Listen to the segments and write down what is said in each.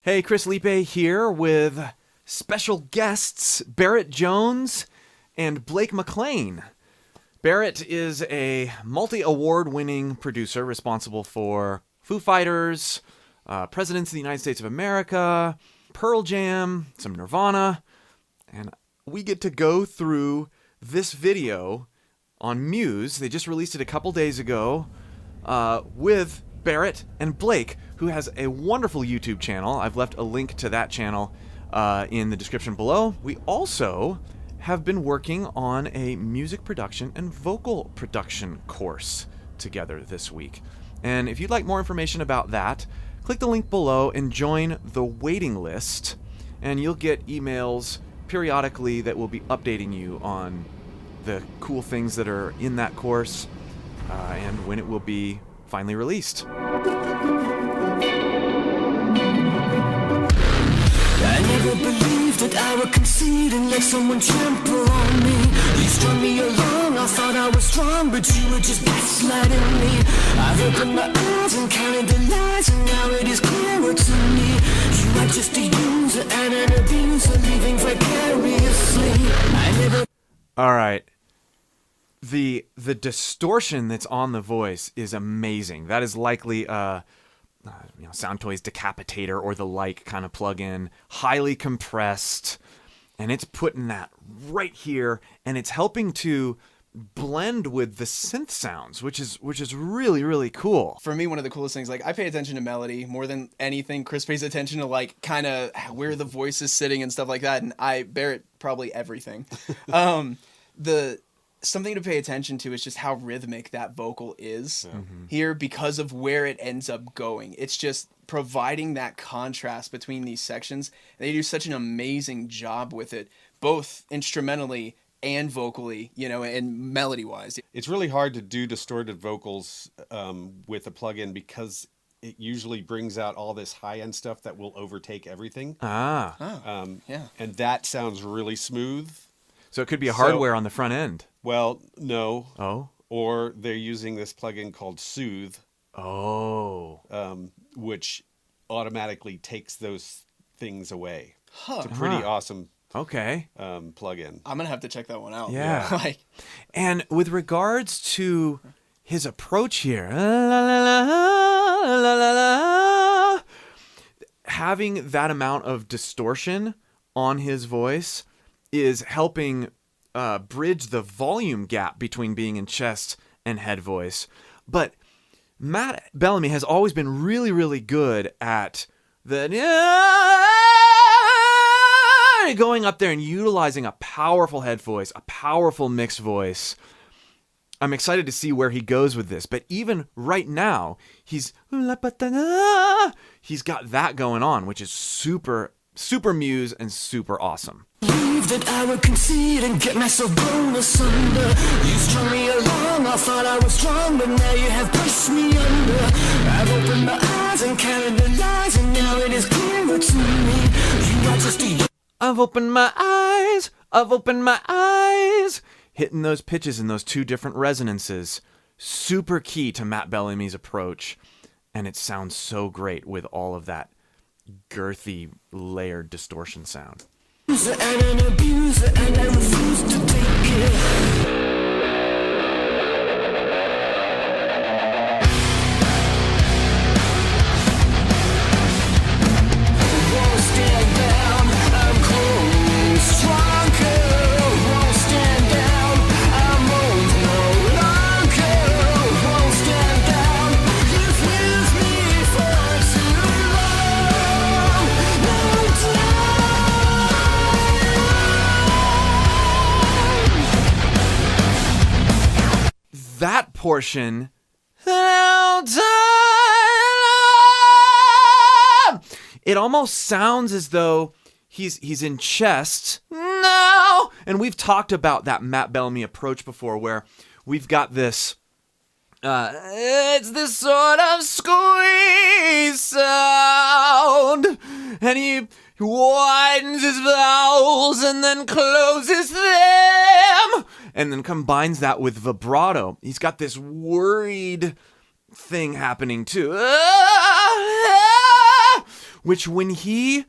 Hey, Chris Liepe here with special guests Barrett Jones and Blake McLain. Barrett is a multi-award-winning producer responsible for Foo Fighters, Presidents of the United States of America, Pearl Jam, some Nirvana, and we get to go through this video on Muse. They just released it a couple days ago with Barrett and Blake, who has a wonderful YouTube channel. I've left a link to that channel in the description below. We also have been working on a music production and vocal production course together this week. And if you'd like more information about that, click the link below and join the waiting list, and you'll get emails periodically that will be updating you on the cool things that are in that course and when it will be finally released. I never believed that I would concede and let someone trample on me. You strung me along, I thought I was strong, but you were just gaslighting me. I've opened my eyes and counted the lies, and now it is clearer to me. You are just a user and an abuser, living vicariously. All right. The distortion that's on the voice is amazing. That is likely Soundtoys Decapitator or the like kind of plug-in, highly compressed, and it's putting that right here, and it's helping to blend with the synth sounds, which is really, really cool. For me, one of the coolest things, I pay attention to melody more than anything. Chris pays attention to kind of where the voice is sitting and stuff like that, and Barrett probably everything. Something to pay attention to is just how rhythmic that vocal is here because of where it ends up going. It's just providing that contrast between these sections. They do such an amazing job with it, both instrumentally and vocally, and melody-wise. It's really hard to do distorted vocals with a plugin because it usually brings out all this high-end stuff that will overtake everything. Yeah. And that sounds really smooth. So it could be a hardware on the front end. Well, no. Oh. Or they're using this plugin called Soothe. Oh. Which automatically takes those things away. Huh. It's a pretty awesome plugin. I'm going to have to check that one out. Yeah. And with regards to his approach here, having that amount of distortion on his voice is helping bridge the volume gap between being in chest and head voice. But Matt Bellamy has always been really, really good at going up there and utilizing a powerful head voice, a powerful mixed voice. I'm excited to see where he goes with this. But even right now, he's got that going on, which is super, super Muse and super awesome. That I would concede and get myself blown asunder. You strung me along, I thought I was strong, but now you have pushed me under. I've opened my eyes and counted the lies, and now it is clearer to me. You are just a... I've opened my eyes. Hitting those pitches in those two different resonances. Super key to Matt Bellamy's approach. And it sounds so great with all of that girthy, layered distortion sound. And an abuser, and I refuse to take it. Won't stand down, I'm cold, stronger. Won't stand down, I'm old no longer. Won't stand down, you've used me for too long. Won't die. That portion, it almost sounds as though he's in chest. No, and we've talked about that Matt Bellamy approach before, where we've got this. It's this sort of squeeze sound, and he widens his vowels and then closes them, and then combines that with vibrato. He's got this worried thing happening too, which when he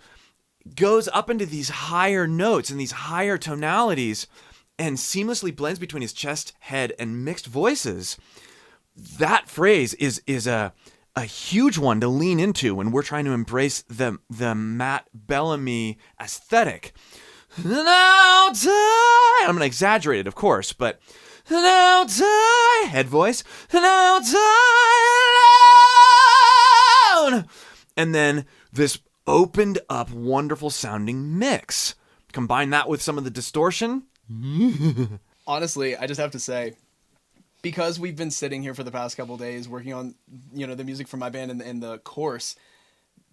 goes up into these higher notes and these higher tonalities and seamlessly blends between his chest, head, and mixed voices, that phrase is a huge one to lean into when we're trying to embrace the Matt Bellamy aesthetic. Now die. I'm going to exaggerate it, of course, but now die, head voice, now die alone. And then this opened up, wonderful sounding mix. Combine that with some of the distortion. Honestly, I just have to say, because we've been sitting here for the past couple days working on, the music for my band and the course,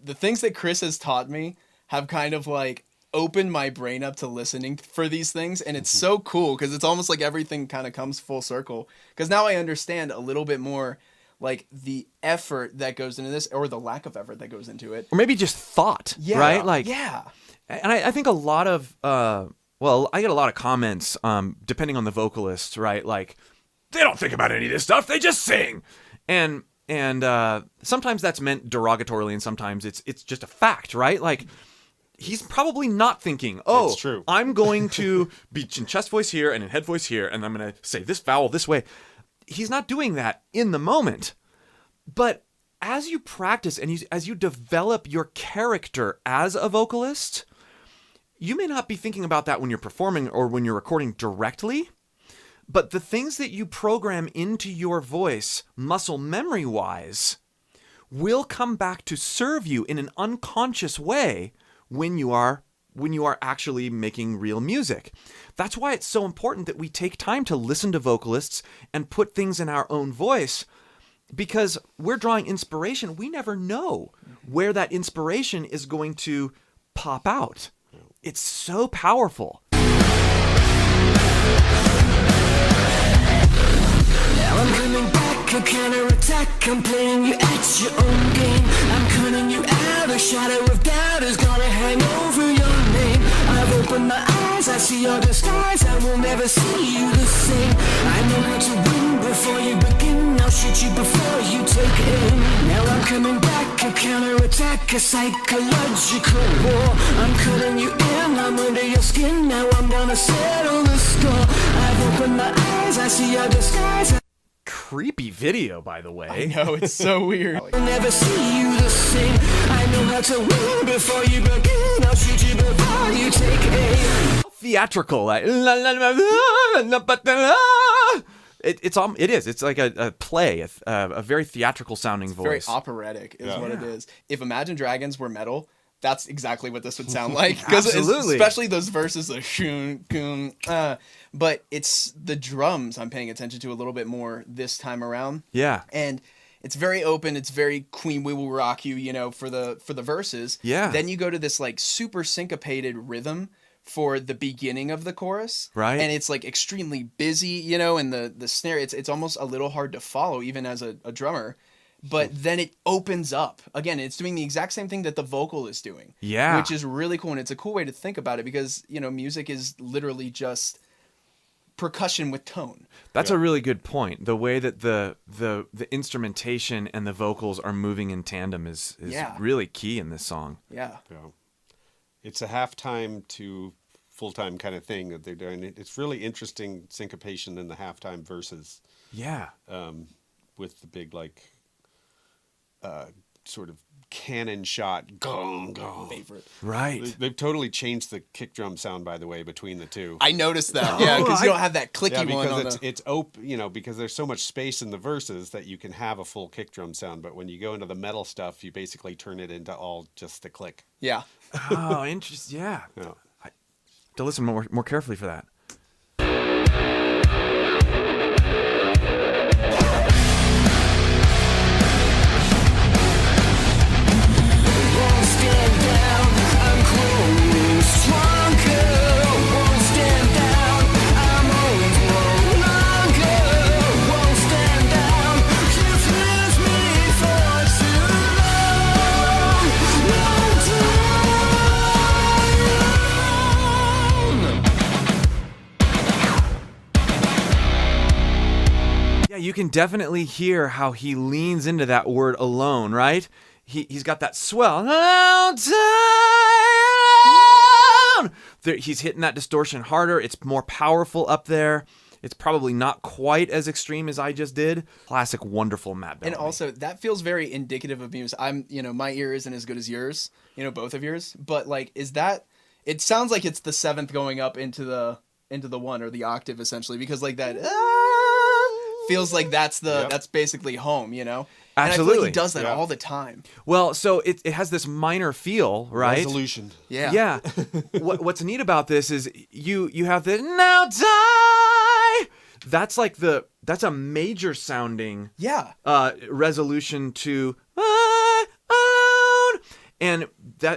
the things that Chris has taught me have kind of like opened my brain up to listening for these things. And it's so cool because it's almost like everything kind of comes full circle. Because now I understand a little bit more like the effort that goes into this, or the lack of effort that goes into it. Or maybe just thought, right? Like, yeah. And I think a lot of, I get a lot of comments, depending on the vocalist, right? Like, they don't think about any of this stuff, they just sing. And sometimes that's meant derogatorily, and sometimes it's just a fact, right? Like, he's probably not thinking, It's true. I'm going to be in chest voice here and in head voice here, and I'm going to say this vowel this way. He's not doing that in the moment. But as you practice and as you develop your character as a vocalist, you may not be thinking about that when you're performing or when you're recording directly, but the things that you program into your voice, muscle memory-wise, will come back to serve you in an unconscious way when you are actually making real music. That's why it's so important that we take time to listen to vocalists and put things in our own voice, because we're drawing inspiration. We never know where that inspiration is going to pop out. It's so powerful. Now I'm coming back, a counterattack. I'm playing you at your own game. I'm cutting you out, a shadow of doubt is gonna hang over your name. I've opened my eyes, I see your disguise, I will never see you the same. I know how to win before you begin, I'll shoot you before you take aim. Now I'm coming back, a counterattack, a psychological war. I'm cutting you in, I'm under your skin, now I'm gonna settle the score. I've opened my eyes, I see your disguise. Creepy video, by the way. I know, it's so weird. I'll never see you the same. I know how to win before you begin. I'll shoot you before you take aim. Theatrical. Like, it is. It's like a play, a very theatrical sounding voice. Very operatic is what it is. If Imagine Dragons were metal, that's exactly what this would sound like. Absolutely. Especially those verses, the shoon, goon, but it's the drums I'm paying attention to a little bit more this time around. Yeah. And it's very open. It's very Queen, we will rock you, for the verses. Yeah. Then you go to this like super syncopated rhythm for the beginning of the chorus. Right. And it's like extremely busy, and the snare, it's almost a little hard to follow even as a drummer. But then it opens up. Again, it's doing the exact same thing that the vocal is doing. Yeah. Which is really cool. And it's a cool way to think about it because, music is literally just percussion with tone. That's a really good point. The way that the instrumentation and the vocals are moving in tandem is really key in this song. Yeah. It's a halftime to full-time kind of thing that they're doing. It's really interesting syncopation in the halftime verses. Yeah. With the big, sort of cannon shot, gong, gong. Favorite. Right. They've totally changed the kick drum sound, by the way, between the two. I noticed that. Yeah, because you don't have that clicky one on because it's open, because there's so much space in the verses that you can have a full kick drum sound. But when you go into the metal stuff, you basically turn it into all just the click. Yeah. Oh, interesting. Yeah. I have to listen more carefully for that. You can definitely hear how he leans into that word alone, right? he's got that swell. He's hitting that distortion harder. It's more powerful up there. It's probably not quite as extreme as I just did. Classic, wonderful Matt Bellamy. And also, that feels very indicative of Muse. My ear isn't as good as yours, both of yours. But like, it sounds like it's the seventh going up into the one, or the octave essentially, because like that feels like that's basically home, And Absolutely. I feel like he does that all the time. Well, so it has this minor feel, right? Resolution. Yeah. Yeah. What's neat about this is you have the now die. That's a major sounding resolution to my own. And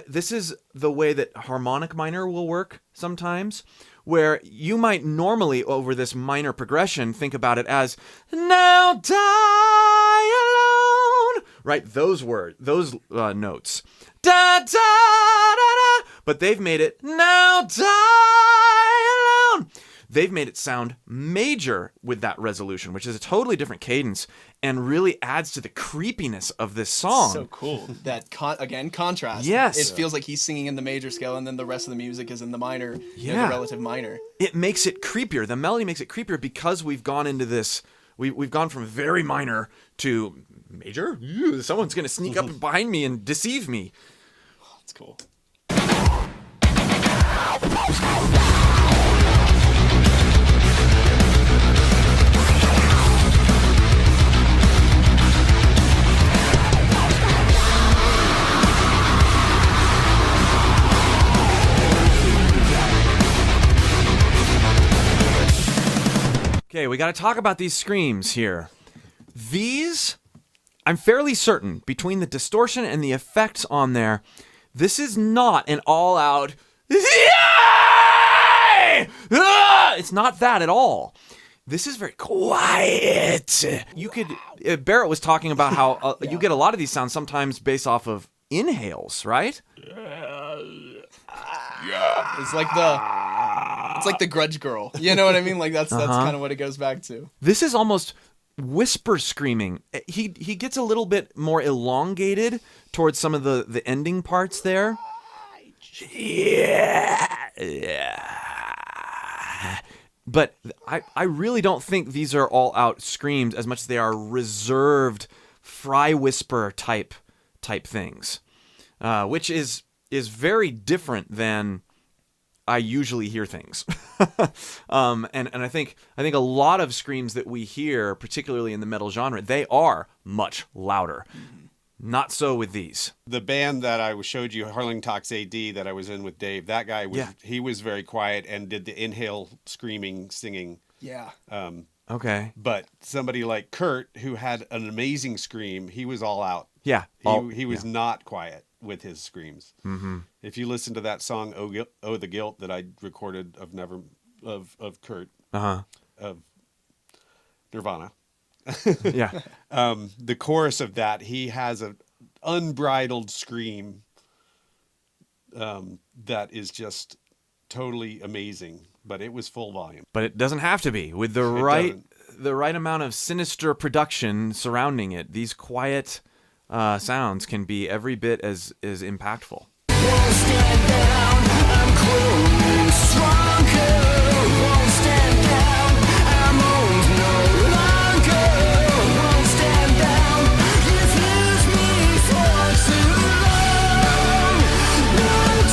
this is the way that harmonic minor will work sometimes, where you might normally over this minor progression think about it as now die alone. Right? Those notes. Da da da da. But they've made it now die alone. They've made it sound major with that resolution, which is a totally different cadence and really adds to the creepiness of this song. So cool. That contrast. Yes. It feels like he's singing in the major scale, and then the rest of the music is in the minor, the relative minor. It makes it creepier. The melody makes it creepier because we've gone into this. We've gone from very minor to major. Ew, someone's going to sneak up behind me and deceive me. Oh, that's cool. Okay, we got to talk about these screams here. These, I'm fairly certain, between the distortion and the effects on there, this is not an all-out, it's not that at all. This is very quiet. You could, Barrett was talking about how you get a lot of these sounds sometimes based off of inhales, right? It's like the Grudge Girl. You know what I mean? Like that's kind of what it goes back to. This is almost whisper screaming. He gets a little bit more elongated towards some of the ending parts there. Yeah. But I really don't think these are all out screams as much as they are reserved fry whisper type things, which is very different than I usually hear things. And I think a lot of screams that we hear, particularly in the metal genre, they are much louder. Not so with these. The band that I showed you, Harling Talks AD, that I was in with Dave, that guy he was very quiet and did the inhale screaming, singing. Yeah. Okay. But somebody like Kurt, who had an amazing scream, he was all out. Yeah. He was not quiet with his screams. Mm-hmm. If you listen to that song "Oh the Guilt" that I recorded of Kurt of Nirvana, Yeah. The chorus of that, he has an unbridled scream that is just totally amazing. But it was full volume. But it doesn't have to be. With the right amount of sinister production surrounding it, these quiet sounds can be every bit as impactful. Won't stand down, I'm growing stronger. Won't stand down, I'm old no longer. Won't stand down, you've used me for too long. Won't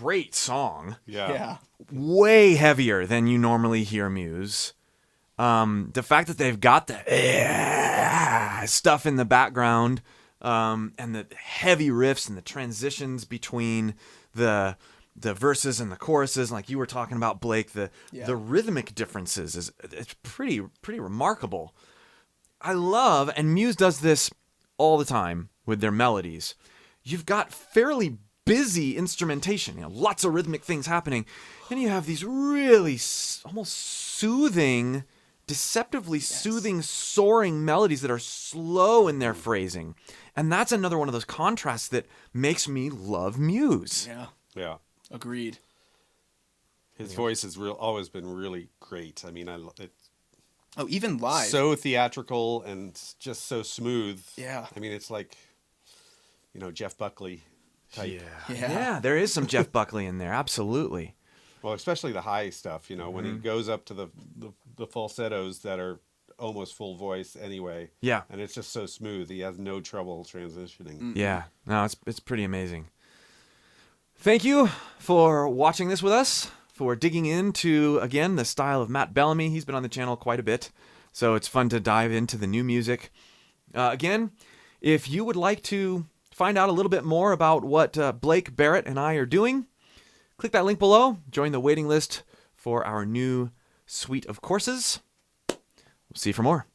Great song. Yeah. Way heavier than you normally hear Muse. The fact that they've got the stuff in the background, and the heavy riffs and the transitions between the verses and the choruses, like you were talking about, Blake, the rhythmic differences it's pretty remarkable. I love, and Muse does this all the time with their melodies. You've got fairly busy instrumentation, lots of rhythmic things happening, and you have these really almost soothing deceptively soothing, soaring melodies that are slow in their phrasing. And that's another one of those contrasts that makes me love Muse. Yeah. Yeah. Agreed. His voice has always been really great. I mean, it's Oh, even live. so theatrical and just so smooth. Yeah. I mean, it's like, Jeff Buckley type. Yeah, there is some Jeff Buckley in there. Absolutely. Well, especially the high stuff, when he goes up to the falsettos that are almost full voice anyway. Yeah. And it's just so smooth. He has no trouble transitioning. Yeah. No, it's pretty amazing. Thank you for watching this with us, for digging into, again, the style of Matt Bellamy. He's been on the channel quite a bit, so it's fun to dive into the new music. Again, if you would like to find out a little bit more about what Blake, Barrett, and I are doing, click that link below. Join the waiting list for our new suite of courses. We'll see you for more.